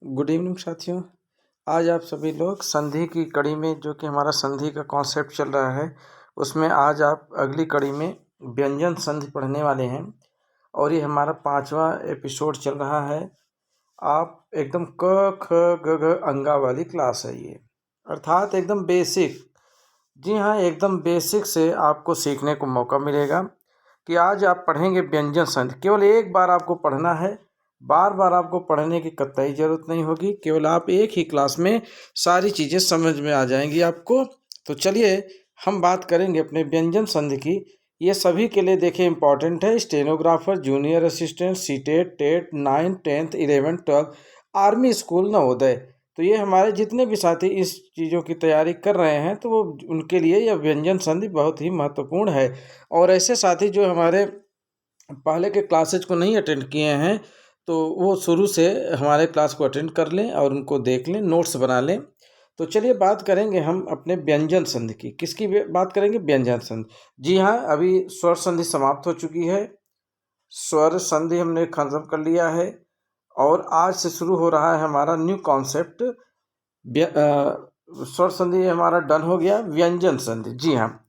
Good evening साथियों। आज आप सभी लोग संधि की कड़ी में जो कि हमारा संधि का कॉन्सेप्ट चल रहा है उसमें आज आप अगली कड़ी में व्यंजन संधि पढ़ने वाले हैं और ये हमारा 5वां एपिसोड चल रहा है। आप एकदम क ख ग घ अंगा वाली क्लास है ये, अर्थात एकदम बेसिक। जी हाँ, एकदम बेसिक से आपको सीखने को मौका मिलेगा कि आज आप पढ़ेंगे व्यंजन संधि। केवल एक बार आपको पढ़ना है, बार बार आपको पढ़ने की कतई ज़रूरत नहीं होगी। केवल आप एक ही क्लास में सारी चीज़ें समझ में आ जाएंगी आपको। तो चलिए हम बात करेंगे अपने व्यंजन संधि की। ये सभी के लिए देखिए इम्पॉर्टेंट है। Stenographer, junior assistant, CTET, TET, 9, 10, 11, 12, army school, Navodaya. तो ये हमारे जितने भी साथी इस चीज़ों की तैयारी कर रहे हैं तो वो उनके लिए यह व्यंजन संधि बहुत ही महत्वपूर्ण है। और ऐसे साथी जो हमारे पहले के क्लासेज को नहीं अटेंड किए हैं तो वो शुरू से हमारे क्लास को अटेंड कर लें और उनको देख लें, नोट्स बना लें। तो चलिए बात करेंगे हम अपने व्यंजन संधि की। किसकी बात करेंगे? व्यंजन संधि। जी हाँ, अभी स्वर संधि समाप्त हो चुकी है। स्वर संधि हमने खत्म कर लिया है और आज से शुरू हो रहा है हमारा न्यू कॉन्सेप्ट। स्वर संधि हमारा डन हो गया, व्यंजन संधि। जी हाँ,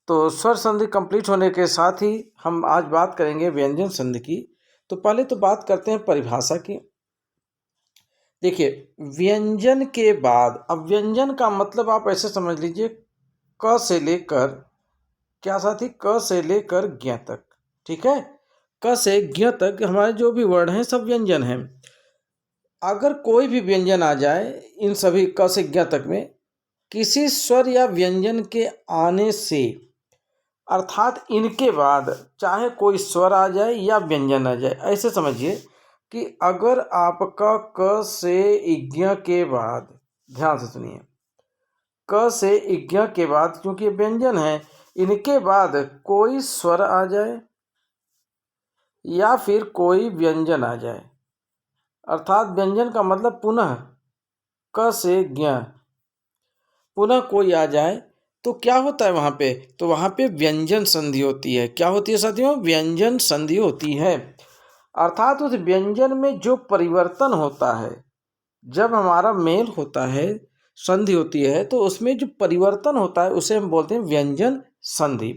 तो स्वर संधि कंप्लीट होने के साथ ही हम आज बात करेंगे व्यंजन संधि की। तो पहले तो बात करते हैं परिभाषा की। देखिए, व्यंजन के बाद, अब व्यंजन का मतलब आप ऐसे समझ लीजिए, क से लेकर, क्या साथी, क से लेकर ज्ञ तक। ठीक है, क से ज्ञ तक हमारे जो भी वर्ड हैं सब व्यंजन हैं। अगर कोई भी व्यंजन आ जाए इन सभी क से ज्ञ तक में किसी स्वर या व्यंजन के आने से, अर्थात इनके बाद चाहे कोई स्वर आ जाए या व्यंजन आ जाए, ऐसे समझिए कि अगर आपका क से इज्ञ के बाद, ध्यान से सुनिए, क से इज्ञ के बाद क्योंकि व्यंजन है, इनके बाद कोई स्वर आ जाए या फिर कोई व्यंजन आ जाए, अर्थात व्यंजन का मतलब पुनः क से ज्ञ पुनः कोई आ जाए तो क्या होता है वहाँ पे? तो वहाँ पे व्यंजन संधि होती है। क्या होती है साथियों? व्यंजन संधि होती है। अर्थात उस व्यंजन में जो परिवर्तन होता है, जब हमारा मेल होता है, संधि होती है, तो उसमें जो परिवर्तन होता है उसे हम बोलते हैं व्यंजन संधि।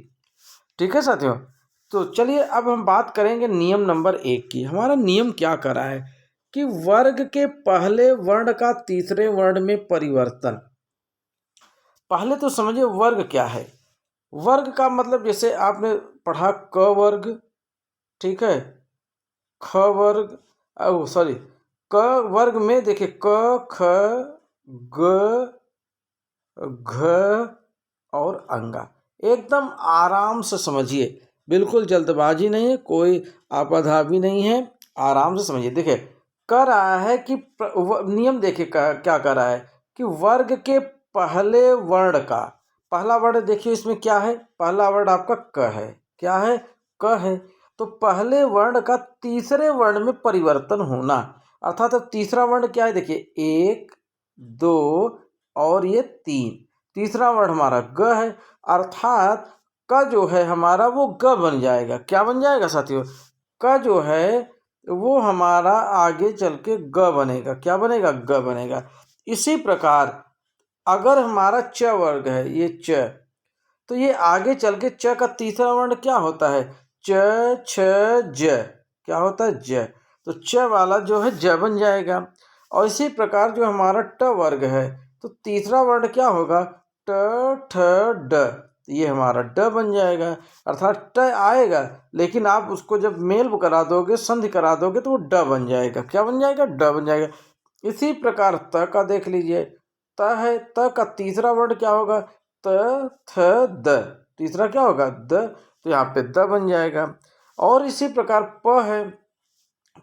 ठीक है साथियों, तो चलिए अब हम बात करेंगे नियम नंबर 1 की। हमारा नियम क्या कर रहा है कि वर्ग के पहले वर्ण का तीसरे वर्ण में परिवर्तन। पहले तो समझिए वर्ग क्या है। वर्ग का मतलब जैसे आपने पढ़ा क वर्ग, ठीक है, ख वर्ग, सॉरी, क वर्ग में देखिए क, ख, ग, घ और अंगा। एकदम आराम से समझिए, बिल्कुल जल्दबाजी नहीं है, कोई आपाधापी नहीं है, आराम से समझिए। देखिए कर रहा है कि नियम देखिए क्या कर रहा है कि वर्ग के पहले वर्ण का, पहला वर्ण देखिए इसमें क्या है, पहला वर्ण आपका क है। क्या है? क है। तो पहले वर्ण का तीसरे वर्ण में परिवर्तन होना, अर्थात अब तीसरा वर्ण क्या है? देखिए 1, 2 और ये 3, तीसरा वर्ण हमारा ग है, अर्थात क जो है हमारा वो ग बन जाएगा। क्या बन जाएगा साथियों? क जो है वो हमारा आगे चल के ग बनेगा। क्या बनेगा? ग बनेगा। इसी प्रकार अगर हमारा च वर्ग है, ये च, तो ये आगे चल के च का तीसरा वर्ण क्या होता है? च, छ, ज। क्या होता है? ज। तो च वाला जो है ज बन जाएगा। और इसी प्रकार जो हमारा ट वर्ग है, तो तीसरा वर्ण क्या होगा? ट, ठ, ड। ये हमारा ड बन जाएगा, अर्थात ट आएगा लेकिन आप उसको जब मेल करा दोगे, संधि करा दोगे, तो वो ड बन जाएगा। क्या बन जाएगा? ड बन जाएगा। इसी प्रकार त का देख लीजिए, त है, त का तीसरा वर्ण क्या होगा? त, थ, द। तीसरा क्या होगा? द। तो यहाँ पे द बन जाएगा। और इसी प्रकार प है,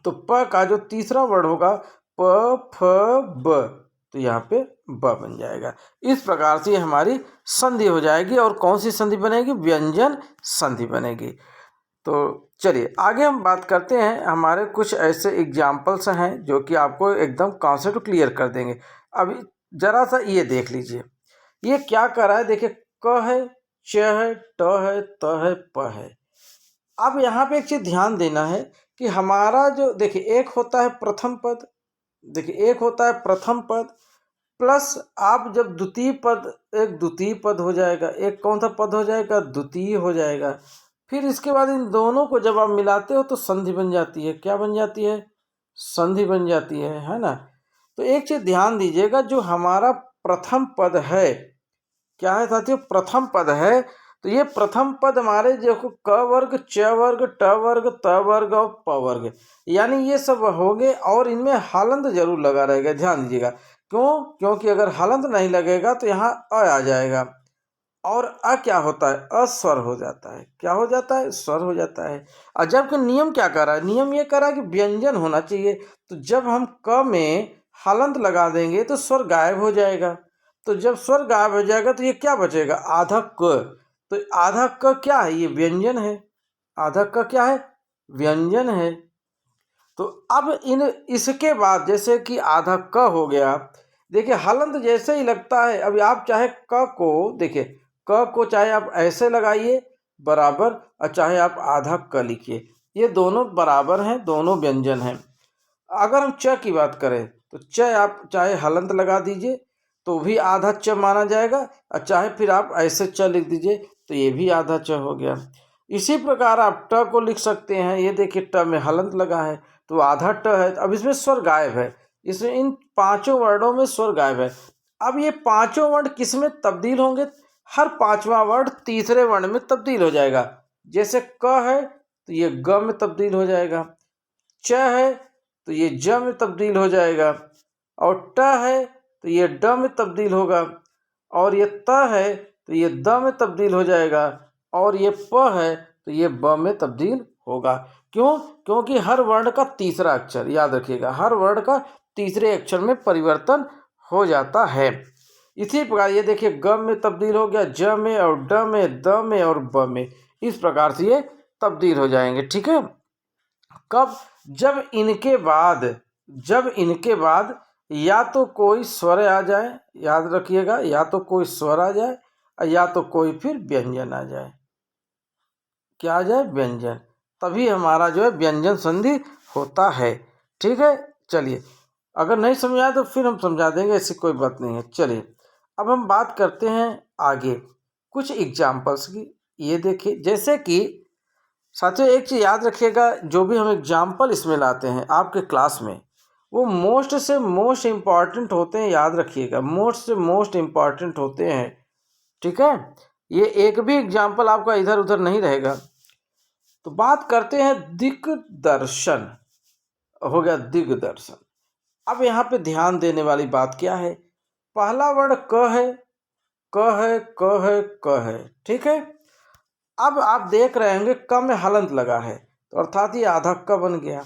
तो प का जो तीसरा वर्ण होगा प, फ, ब, तो यहाँ पे ब बन जाएगा। इस प्रकार से हमारी संधि हो जाएगी। और कौन सी संधि बनेगी? व्यंजन संधि बनेगी। तो चलिए आगे हम बात करते हैं। हमारे कुछ ऐसे एग्जाम्पल्स हैं जो कि आपको एकदम कॉन्सेप्ट क्लियर कर देंगे। अभी जरा सा ये देख लीजिए, ये क्या कर रहा है। देखिए क है, च है, ट है, त है, प है। अब यहाँ पे एक चीज ध्यान देना है कि हमारा जो, देखिए, एक होता है प्रथम पद, देखिए एक होता है प्रथम पद, प्लस आप जब द्वितीय पद, एक द्वितीय पद हो जाएगा, एक कौन सा पद हो जाएगा, द्वितीय हो जाएगा। फिर इसके बाद इन दोनों को जब आप मिलाते हो तो संधि बन जाती है। क्या बन जाती है? संधि बन जाती है ना। तो एक चीज ध्यान दीजिएगा, जो हमारा प्रथम पद है, क्या है साथियों? प्रथम पद है। तो ये प्रथम पद हमारे जो क वर्ग, च वर्ग, ट वर्ग, त वर्ग और प वर्ग, यानी ये सब हो गए, और इनमें हलंत जरूर लगा रहेगा। ध्यान दीजिएगा, क्यों? क्योंकि अगर हलंत नहीं लगेगा तो यहाँ अ आ जाएगा, और अ क्या होता है? अस्वर हो जाता है। क्या हो जाता है? स्वर हो जाता है। और जबकि नियम क्या कर रहा है? नियम ये कर रहा है कि व्यंजन होना चाहिए। तो जब हम क में हलंत लगा देंगे तो स्वर गायब हो जाएगा। तो जब स्वर गायब हो जाएगा तो ये क्या बचेगा? आधा क। तो आधा क क्या है? ये व्यंजन है। आधा क क्या है? व्यंजन है। तो अब इसके बाद जैसे कि आधा क हो गया, देखिए हलंत जैसे ही लगता है, अभी आप चाहे क को देखिए, क को चाहे आप ऐसे लगाइए बराबर, और चाहे आप आधा क लिखिए, ये दोनों बराबर हैं, दोनों व्यंजन हैं। अगर हम च की बात करें तो च आप चाहे हलंत लगा दीजिए तो भी आधा च माना जाएगा, और चाहे फिर आप ऐसे च लिख दीजिए तो ये भी आधा च हो गया। इसी प्रकार आप ट को लिख सकते हैं। ये देखिए ट में हलंत लगा है तो आधा ट है। अब इसमें स्वर गायब है, इसमें इन पांचों वर्णों में स्वर गायब है। अब ये पांचों वर्ण किस में तब्दील होंगे? हर पांचवा वर्ण तीसरे वर्ण में तब्दील हो जाएगा। जैसे क है तो ये ग में तब्दील हो जाएगा, च है तो ये ज में तब्दील हो जाएगा, और ट है तो ये ड में तब्दील होगा, और ये त है तो ये द में तब्दील हो जाएगा, और ये प है तो ये ब में तब्दील होगा। क्यों? क्योंकि हर वर्ण का तीसरा अक्षर, याद रखिएगा, हर वर्ण का तीसरे अक्षर में परिवर्तन हो जाता है। इसी प्रकार ये देखिए ग में तब्दील हो गया, ज में, और ड में, द में और ब में। इस प्रकार से ये तब्दील हो जाएंगे। ठीक है। कब? जब इनके बाद या तो कोई स्वर आ जाए, याद रखिएगा, या तो कोई स्वर आ जाए, या तो कोई फिर व्यंजन आ जाए। क्या आ जाए? व्यंजन। तभी हमारा जो है व्यंजन संधि होता है। ठीक है। चलिए, अगर नहीं समझ आए तो फिर हम समझा देंगे, ऐसी कोई बात नहीं है। चलिए अब हम बात करते हैं आगे कुछ एग्जाम्पल्स की। ये देखिए, जैसे कि साथियों एक चीज़ याद रखिएगा, जो भी हम एग्जाम्पल इसमें लाते हैं आपके क्लास में, वो मोस्ट से मोस्ट इम्पॉर्टेंट होते हैं। याद रखिएगा, मोस्ट से मोस्ट इम्पॉर्टेंट होते हैं। ठीक है। ये एक भी एग्जाम्पल आपका इधर उधर नहीं रहेगा। तो बात करते हैं दिग्दर्शन। हो गया दिग्दर्शन। अब यहाँ पे ध्यान देने वाली बात क्या है? पहला वर्ण क है, क है, क है, क है। ठीक है। अब आप देख रहे होंगे क में हलंत लगा है, तो अर्थात ये आधा क बन गया।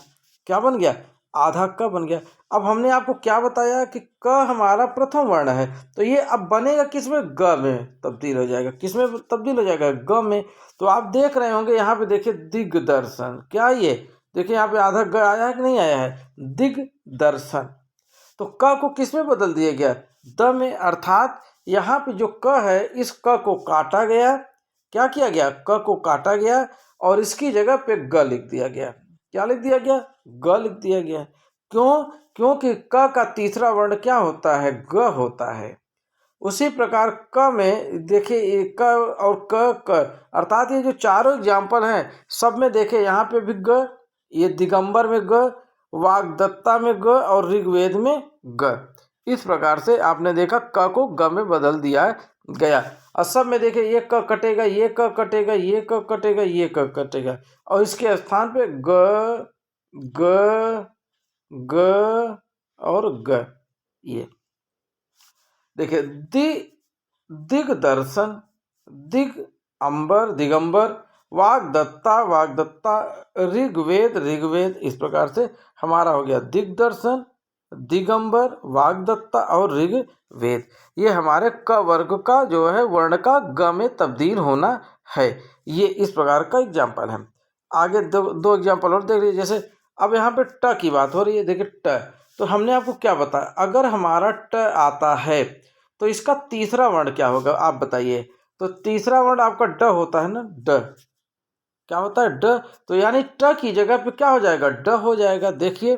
क्या बन गया? आधा क बन गया। अब हमने आपको क्या बताया कि क हमारा प्रथम वर्ण है, तो ये अब बनेगा किसमें? ग में तब्दील हो जाएगा। किसमें तब्दील हो जाएगा? ग में। तो आप देख रहे होंगे यहाँ पे देखिए दिग्दर्शन। क्या ये देखिए यहाँ पे आधा ग आया है कि नहीं आया है? दिग्दर्शन। तो क को किस में बदल दिया गया? द में। अर्थात यहाँ पे जो क है, इस क को काटा गया। क्या किया गया? क को काटा गया, और इसकी जगह पे ग लिख दिया गया। क्या लिख दिया गया? ग लिख दिया गया। क्यों? क्योंकि क का तीसरा वर्ण क्या होता है? ग होता है। उसी प्रकार क में देखिए, ये क और क, अर्थात ये जो चारों एग्जाम्पल हैं सब में देखिए यहाँ पे भी ग, ये दिगंबर में ग, वाग्दत्ता में ग, और ऋग्वेद में ग। इस प्रकार से आपने देखा क को ग में बदल दिया गया। और सब में देखिए ये क कटेगा, ये क कटेगा, ये क कटेगा, ये क कटेगा, और इसके स्थान पे ग, ग, ग और ग। ये देखिए दिग्दर्शन, दिगंबर, वाग्दत्ता, ऋग्वेद। इस प्रकार से हमारा हो गया दिग्दर्शन, दिगंबर, वाग्दत्ता और ऋग्वेद। ये हमारे क वर्ग का जो है वर्ण का ग में तब्दील होना है। ये इस प्रकार का एग्जाम्पल है। आगे दो एग्जाम्पल और देख लीजिए। जैसे अब यहाँ पे ट की बात हो रही है। देखिए ट, तो हमने आपको क्या बताया, अगर हमारा ट आता है तो इसका तीसरा वर्ण क्या होगा? आप बताइए। तो तीसरा वर्ण आपका ड होता है ना, ड। क्या होता है? ड। तो यानी ट की जगह पे क्या हो जाएगा? ड हो जाएगा। देखिए,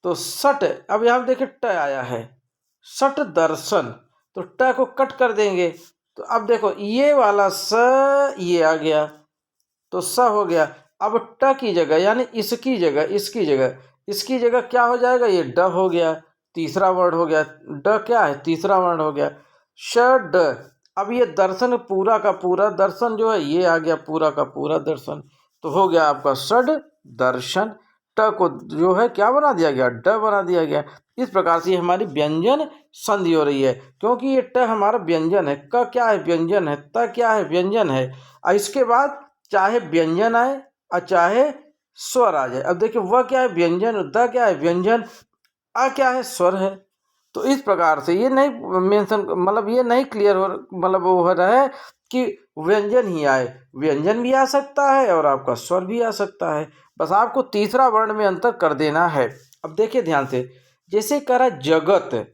तो सट, अब यहाँ देखिए ट आया है, सट दर्शन, तो ट को कट कर देंगे, तो अब देखो ये वाला स ये आ गया, तो स हो गया। अब ट की जगह यानी इसकी जगह क्या हो जाएगा, ये ड हो गया, तीसरा वर्ड हो गया। ड क्या है, तीसरा वर्ड हो गया, श ड। अब ये दर्शन पूरा का पूरा दर्शन जो है ये आ गया, पूरा का पूरा दर्शन, तो हो गया आपका षड दर्शन। ट को जो है क्या बना दिया गया, ड बना दिया गया। इस प्रकार से हमारी व्यंजन संधि हो रही है, क्योंकि ये ट हमारा व्यंजन है, क क्या है व्यंजन है, त क्या है व्यंजन है। और इसके बाद चाहे व्यंजन आए और चाहे स्वर आ जाए। अब देखिए वह क्या है व्यंजन, द क्या है व्यंजन, अ क्या है स्वर है। तो इस प्रकार से ये नहीं मेंशन, मतलब ये नहीं क्लियर हो, मतलब वो हो रहा है कि व्यंजन ही आए, व्यंजन भी आ सकता है और आपका स्वर भी आ सकता है, बस आपको तीसरा वर्ण में अंतर कर देना है। अब देखिए ध्यान से, जैसे करा जगत,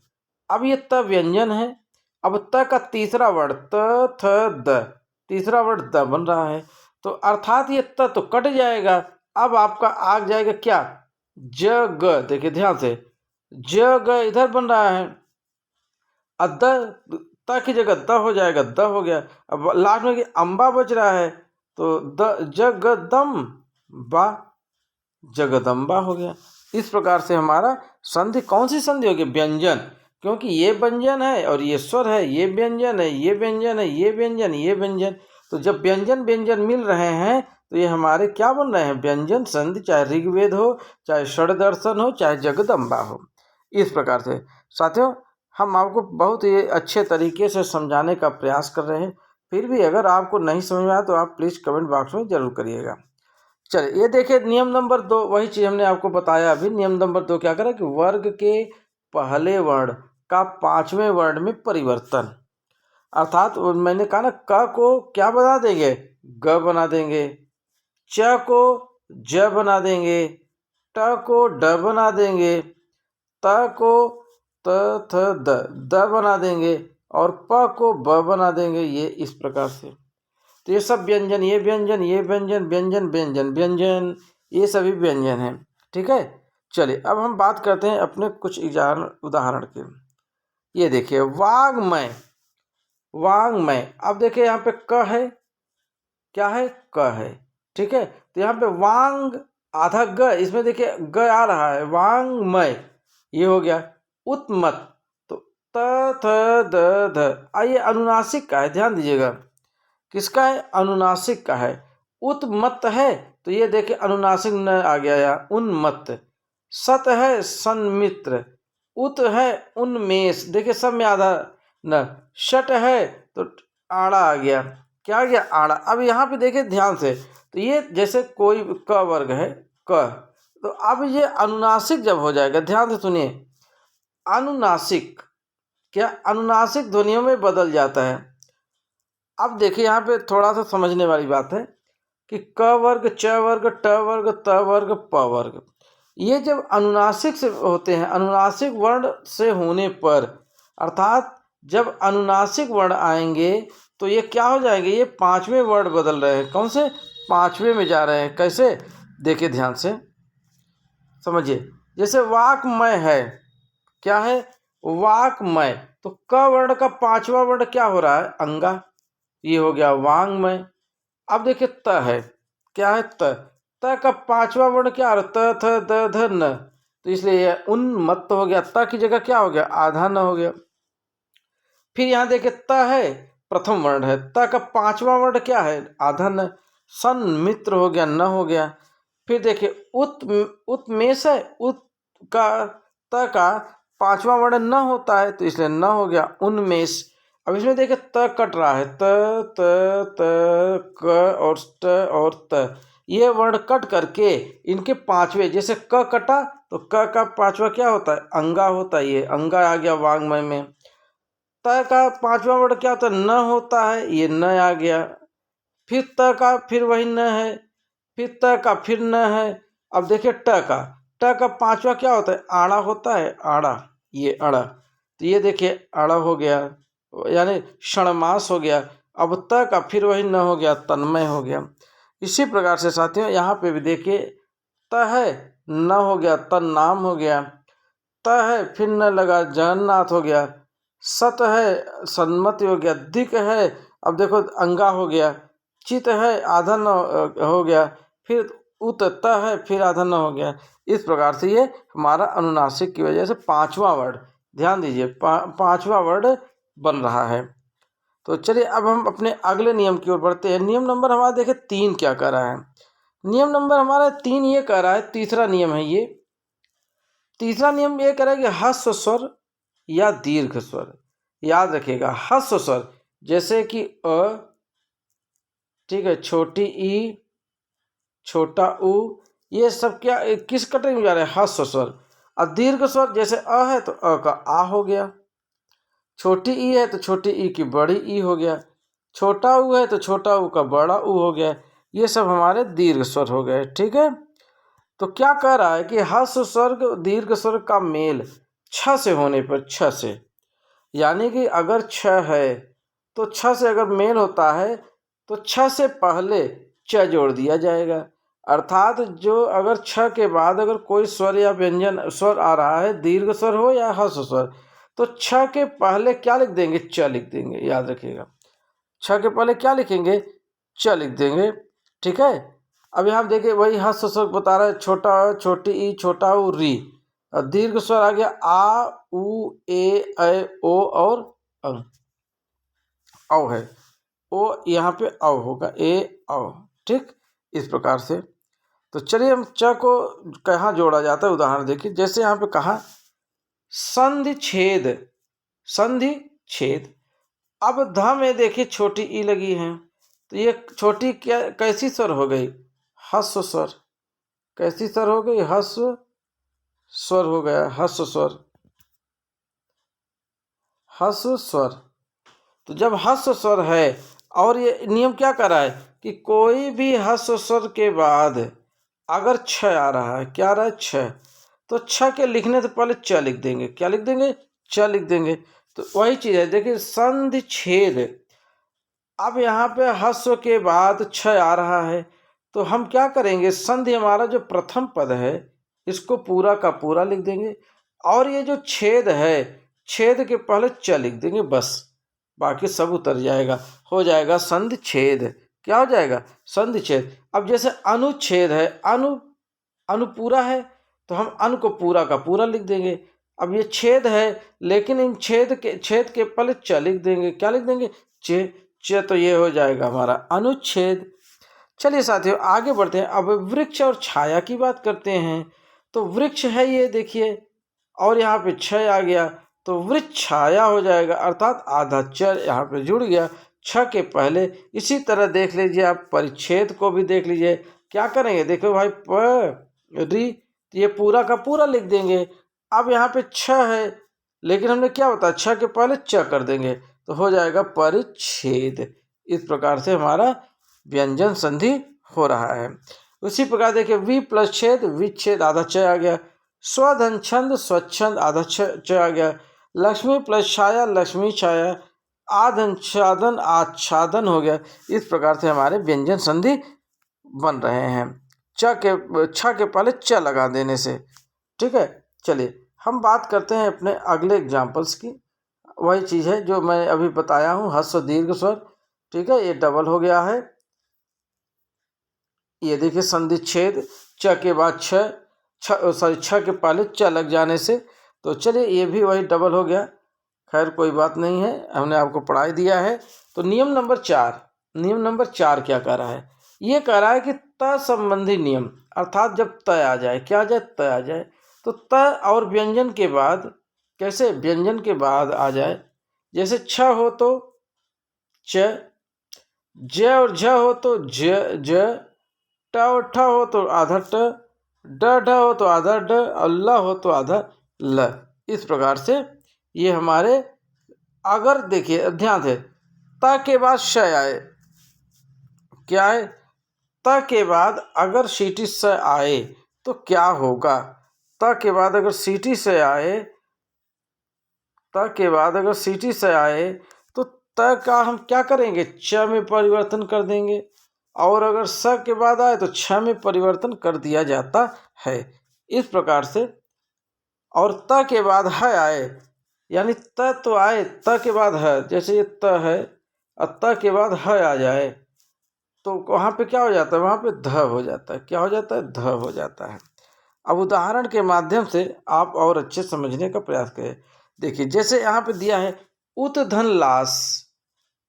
अब ये त व्यंजन है, अब त का तीसरा वर्ण त थ द, तीसरा वर्ण द बन रहा है, तो अर्थात ये त तो कट जाएगा। अब आपका आ जाएगा क्या, जग। देखिए ध्यान से, जग इधर बन रहा है, अद त की जगह द हो जाएगा, द हो गया। अब लास्ट में अम्बा बच रहा है, तो द जगदम बा, जगदम्बा हो गया। इस प्रकार से हमारा संधि कौन सी संधि होगी, व्यंजन, क्योंकि ये व्यंजन है और ये स्वर है, ये व्यंजन है, ये व्यंजन है, ये व्यंजन, ये व्यंजन। तो जब व्यंजन व्यंजन मिल रहे हैं तो ये हमारे क्या बन रहे हैं, व्यंजन संधि, चाहे ऋग्वेद हो, चाहे षड दर्शन हो, चाहे जगदम्बा हो। इस प्रकार से साथियों हम आपको बहुत ही अच्छे तरीके से समझाने का प्रयास कर रहे हैं, फिर भी अगर आपको नहीं समझ में आया तो आप प्लीज़ कमेंट बॉक्स में ज़रूर करिएगा। चलिए ये देखिए नियम नंबर 2, वही चीज़ हमने आपको बताया अभी। नियम नंबर 2 क्या करें कि वर्ग के पहले वर्ण का पांचवें वर्ण में परिवर्तन, अर्थात मैंने कहा ना, क को क्या बना देंगे, ग बना देंगे, च को ज बना देंगे, ट को ड बना देंगे, त को त थ द बना देंगे, और प को ब बना देंगे। ये इस प्रकार से, तो ये सब व्यंजन, ये व्यंजन, ये व्यंजन, व्यंजन व्यंजन व्यंजन, ये सभी व्यंजन हैं। ठीक है, चलिए अब हम बात करते हैं अपने कुछ उदाहरण के। ये देखिए वाग्मय, वाग्मय। अब देखिए यहाँ पे क है, क्या है, क है, ठीक है। तो यहाँ पे वांग आधा ग, इसमें देखिए ग आ रहा है, वांग्मय ये हो गया। उत्मत, तो त थ द ध, आइए अनुनासिक का है, ध्यान दीजिएगा, किसका है, अनुनासिक का है। उत्मत है, तो ये देखिए अनुनासिक न आ गया या उन्मत्त। सत है सन्मित्र, उत है उन्मेष, देखिए सब में आधा न। शट है तो आड़ा आ गया, क्या आ गया, आड़ा। अब यहाँ पे देखिए ध्यान से, तो ये जैसे कोई क वर्ग है क, तो अब ये अनुनासिक जब हो जाएगा, ध्यान से सुनिए, अनुनासिक क्या अनुनासिक ध्वनियों में बदल जाता है। अब देखिए यहाँ पे थोड़ा सा समझने वाली बात है कि क वर्ग, च वर्ग, ट वर्ग, त वर्ग, प वर्ग, ये जब अनुनासिक से होते हैं, अनुनासिक वर्ण से होने पर, अर्थात जब अनुनासिक वर्ण आएंगे तो ये क्या हो जाएंगे, ये पांचवें वर्ण बदल रहे हैं, कौन से, पांचवें में जा रहे हैं। कैसे, देखिए ध्यान से समझिए, जैसे वाक्मय है, क्या है, वाक्मय, तो क वर्ण का पांचवा वर्ण क्या हो रहा है, अंगा, ये हो गया वांग्मय। अब देखिए त है, क्या है, त का पांचवा वर्ण क्या हो रहा है, त थ द ध न, तो इसलिए यह उन्मत्त हो गया, त की जगह क्या हो गया, आधा न हो गया। फिर यहाँ देखिए त है, प्रथम वर्ण है, त का पांचवा वर्ण क्या है, आधा न, सन्मित्र हो गया, न हो गया। फिर देखिए उत्मेष है, उत का त का पांचवा वर्ण न होता है, तो इसलिए न हो गया उन्मेष। अब इसमें देखिए त कट रहा है, त त त क और ट और त, ये वर्ण कट करके इनके पांचवे, जैसे क कटा तो क का पांचवा क्या होता है, अंगा होता है, ये अंगा आ गया वांग्मय में। त का पांचवा वर्ण क्या होता है, न होता है, ये न आ गया। फिर त का फिर वही न है, फिर त का फिर न है। अब देखिए ट का पांचवा क्या होता है, आड़ा होता है, आड़ा, ये आड़ा, तो ये देखिए आड़ा हो गया, यानी षणमास हो गया। अब त का फिर वही न हो गया, तन्मय हो गया। इसी प्रकार से साथियों यहाँ पे भी देखिए त है, न हो गया, तन नाम हो गया, त है फिर न लगा जगन्नाथ हो गया, सत है सन्मति हो गया, दिक है अब देखो अंगा हो गया, चित है आधा न हो गया, फिर उत त है फिर आधा न हो गया। इस प्रकार से ये हमारा अनुनासिक की वजह से पांचवा वर्ड, ध्यान दीजिए पांचवा वर्ड बन रहा है। तो चलिए अब हम अपने अगले नियम की ओर बढ़ते हैं। नियम नंबर हमारा देखे 3 क्या कह रहा है। नियम नंबर हमारा 3 ये कह रहा है, तीसरा नियम है ये। तीसरा नियम ये कह रहा है कि ह्रस्व स्वर या दीर्घ स्वर, याद रखिएगा ह्रस्व स्वर जैसे कि अ, ठीक है, छोटी ई, छोटा उ, ये सब क्या किस कैटेगरी में जा रहे हैं, ह्रस्व स्वर। और दीर्घ स्वर जैसे अ है तो अ का आ हो गया, छोटी ई है तो छोटी ई की बड़ी ई हो गया, छोटा ऊ है तो छोटा ऊ का बड़ा ऊ हो गया। ये सब हमारे दीर्घ स्वर हो गए, ठीक है। तो क्या कह रहा है कि ह्रस्व स्वर दीर्घ स्वर का मेल छ से होने पर, छ से, यानी कि अगर छ है तो छ से अगर मेल होता है तो छ से पहले च जोड़ दिया जाएगा। अर्थात जो अगर छ के बाद अगर कोई स्वर या व्यंजन स्वर आ रहा है, दीर्घ स्वर हो या ह्रस्व स्वर, तो छ के पहले क्या लिख देंगे, च लिख देंगे, याद रखिएगा। छ के पहले क्या लिखेंगे, च लिख देंगे, ठीक है। अब यहाँ देखिए वही ह्रस्व स्वर बता रहा है, छोटा अ, छोटी ई, छोटा उ, री। और दीर्घ स्वर आ गया आ, उ, ए, ऐ, ओ और औ है, ओ यहाँ पे औ होगा, ए औ, ठीक। इस प्रकार से तो चलिए हम च को कहाँ जोड़ा जाता है, उदाहरण देखिए। जैसे यहाँ पे कहा संधि छेद, संधि छेद। अब ध में देखिए छोटी ई लगी है, तो ये छोटी क्या कैसी स्वर हो गई, ह्रस्व स्वर। कैसी स्वर हो गई, ह्रस्व स्वर हो गया, ह्रस्व स्वर, ह्रस्व स्वर। तो जब ह्रस्व स्वर है, और ये नियम क्या कर रहा है कि कोई भी ह्रस्व स्वर के बाद अगर छ आ रहा है, क्या आ रहा है, छ, तो छ के लिखने से पहले च लिख देंगे, क्या लिख देंगे, च लिख देंगे। तो वही चीज है, देखिए संधि छेद। अब यहाँ पे ह्रस्व के बाद छ आ रहा है, तो हम क्या करेंगे, संधि हमारा जो प्रथम पद है इसको पूरा का पूरा लिख देंगे, और ये जो छेद है, छेद के पहले च लिख देंगे, बस बाकी सब उतर जाएगा, हो जाएगा संधि छेद। क्या हो जाएगा, संधि छेद। अब जैसे अनुच्छेद है, अनु पूरा है तो हम अनु को पूरा का पूरा लिख देंगे। अब ये छेद है लेकिन इन छेद के पहले च लिख देंगे, क्या लिख देंगे, च, तो ये हो जाएगा हमारा अनुच्छेद। चलिए साथियों आगे बढ़ते हैं। अब वृक्ष और छाया की बात करते हैं। तो वृक्ष है ये देखिए, और यहाँ पे छ आ गया, तो वृक्ष छाया हो जाएगा, अर्थात आधा च यहाँ पे जुड़ गया छ के पहले। इसी तरह देख लीजिए आप परिच्छेद को भी देख लीजिए, क्या करेंगे, देखो भाई प री, ये पूरा का पूरा लिख देंगे। अब यहाँ पे छ है लेकिन हमने क्या बताया, छ के पहले च कर देंगे, तो हो जाएगा परिच्छेद। इस प्रकार से हमारा व्यंजन संधि हो रहा है। उसी प्रकार देखिए वि प्लस छेद, विच्छेद, आधा च आ गया। स्वधन छंद, स्वच्छंद, आधा च आ गया। लक्ष्मी प्लस छाया, लक्ष्मी छाया, आधन छादन, आच्छादन हो गया। इस प्रकार से हमारे व्यंजन संधि बन रहे हैं छ के पहले च लगा देने से, ठीक है। चलिए हम बात करते हैं अपने अगले एग्जाम्पल्स की। वही चीज़ है जो मैं अभी बताया हूँ, ह्रस्व दीर्घ स्वर, ठीक है, ये डबल हो गया है। ये देखिए संधि छेद, च के बाद छ के पहले च लग जाने से, तो चलिए ये भी वही डबल हो गया। खैर कोई बात नहीं है, हमने आपको पढ़ाई दिया है। तो नियम नंबर 4, नियम नंबर 4 क्या कह रहा है, ये कह रहा है कि त संबंधी नियम, अर्थात जब त आ जाए, क्या आ जाए, त आ जाए, तो त और व्यंजन के बाद, कैसे, व्यंजन के बाद आ जाए। जैसे छ हो तो च, ज और झ हो तो ज, ट और ठ हो तो आधा ट, ड ढ हो तो आधा ड, और ल हो तो आधा ल। इस प्रकार से ये हमारे, अगर देखिए ध्यान से, त के बाद श आए, क्या है, त के बाद अगर सीटी स आए तो क्या होगा, त के बाद अगर सीटी से आए, त के बाद अगर सीटी से आए तो त का हम क्या करेंगे, च में परिवर्तन कर देंगे, और अगर स के बाद आए तो छ में परिवर्तन कर दिया जाता है। इस प्रकार से और त के बाद है आए, यानी त तो आए, त के बाद है, जैसे ये त है और त के बाद है आ जाए तो वहाँ पे क्या हो जाता है, वहाँ पे ध हो जाता है। क्या हो जाता है, ध हो जाता है। अब उदाहरण के माध्यम से आप और अच्छे समझने का प्रयास करें। देखिए जैसे यहाँ पे दिया है उत धन लाश,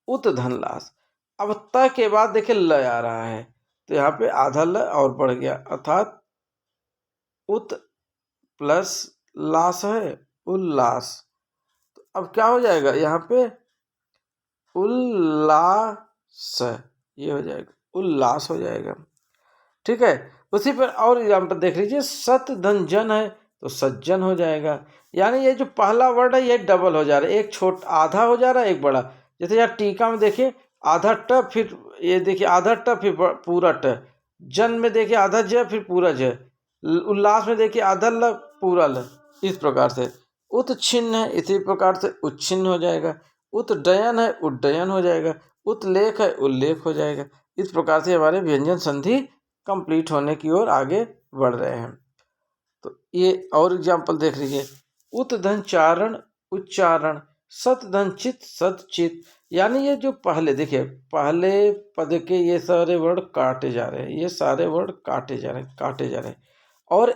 उत धन लाश। अब त के बाद देखिए ल आ रहा है तो यहाँ पे आधा ल और बढ़ गया, अर्थात उत प्लस लाश है उल्लास। तो अब क्या हो जाएगा यहाँ पे उल्लास, ये हो जाएगा उल्लास हो जाएगा। ठीक है, उसी पर और एग्जाम्पल देख लीजिए, सत धन जन है तो सज्जन हो जाएगा। यानी ये जो पहला वर्ड है ये डबल हो जा रहा है, एक छोटा आधा हो जा रहा है एक बड़ा। जैसे यार टीका में देखिए आधा ट, फिर ये देखिए आधा ट फिर पूरा ट। जन में देखिए आधा ज फिर पूरा ज। उल्लास में देखिए आधा ल पूरा ल। इस प्रकार से उत्छिन्न है, इसी प्रकार से उच्छिन्न हो जाएगा। उत्डयन है उड्डयन हो जाएगा। उत्लेख है उल्लेख हो जाएगा। इस प्रकार से हमारे व्यंजन संधि कंप्लीट होने की ओर आगे बढ़ रहे हैं। तो ये और एग्जाम्पल देख लीजिए, उत धन चारण उच्चारण, सत धन चित सतचित। यानी ये जो पहले देखिए पहले पद के ये सारे वर्ड काटे जा रहे हैं, ये सारे वर्ड काटे जा रहे हैं, काटे जा रहे हैं। और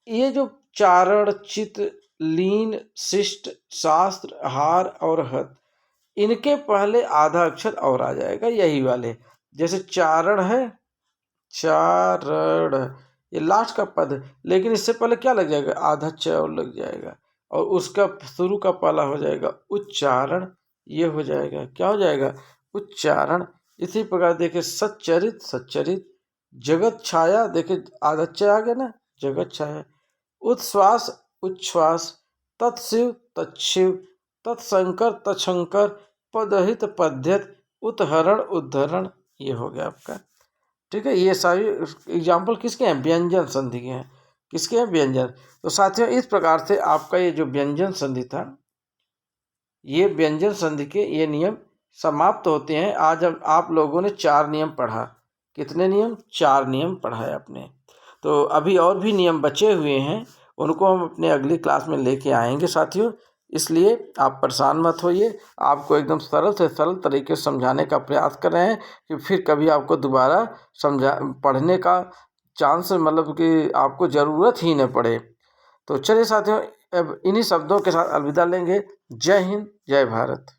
ये जो चारण चित लीन शिष्ट शास्त्र हार और हत, इनके पहले आधा अक्षर और आ जाएगा, यही वाले। जैसे चारण है, चारण ये लास्ट का पद है, लेकिन इससे पहले क्या लग जाएगा, आधा च और लग जाएगा और उसका शुरू का पहला हो जाएगा उच्चारण, ये हो जाएगा क्या हो जाएगा उच्चारण। इसी प्रकार देखिए सच्चरित सच्चरित, जगत छाया देखिए आधा च आ गया ना, जगत छाया। उच्छ्वास उच्छ्वास, तत्शिव तत्शिव, तत्शंकर तत्शंकर, पदहित पद्यत, उद्धरण उद्धरण, ये हो गया आपका। ठीक है, ये सारी एग्जाम्पल किसके हैं, व्यंजन संधि के हैं। किसके हैं, व्यंजन। तो साथियों इस प्रकार से आपका ये जो व्यंजन संधि था, ये व्यंजन संधि के ये नियम समाप्त होते हैं। आज हम आप लोगों ने 4 नियम पढ़ा। कितने नियम, 4 नियम पढ़ा है आपने। तो अभी और भी नियम बचे हुए हैं, उनको हम अपने अगली क्लास में लेके आएंगे साथियों। इसलिए आप परेशान मत होइए, आपको एकदम सरल से सरल तरीके से समझाने का प्रयास कर रहे हैं कि फिर कभी आपको दोबारा पढ़ने का चांस मतलब कि आपको ज़रूरत ही न पड़े। तो चलिए साथियों अब इन्हीं शब्दों के साथ अलविदा लेंगे। जय हिंद, जय भारत।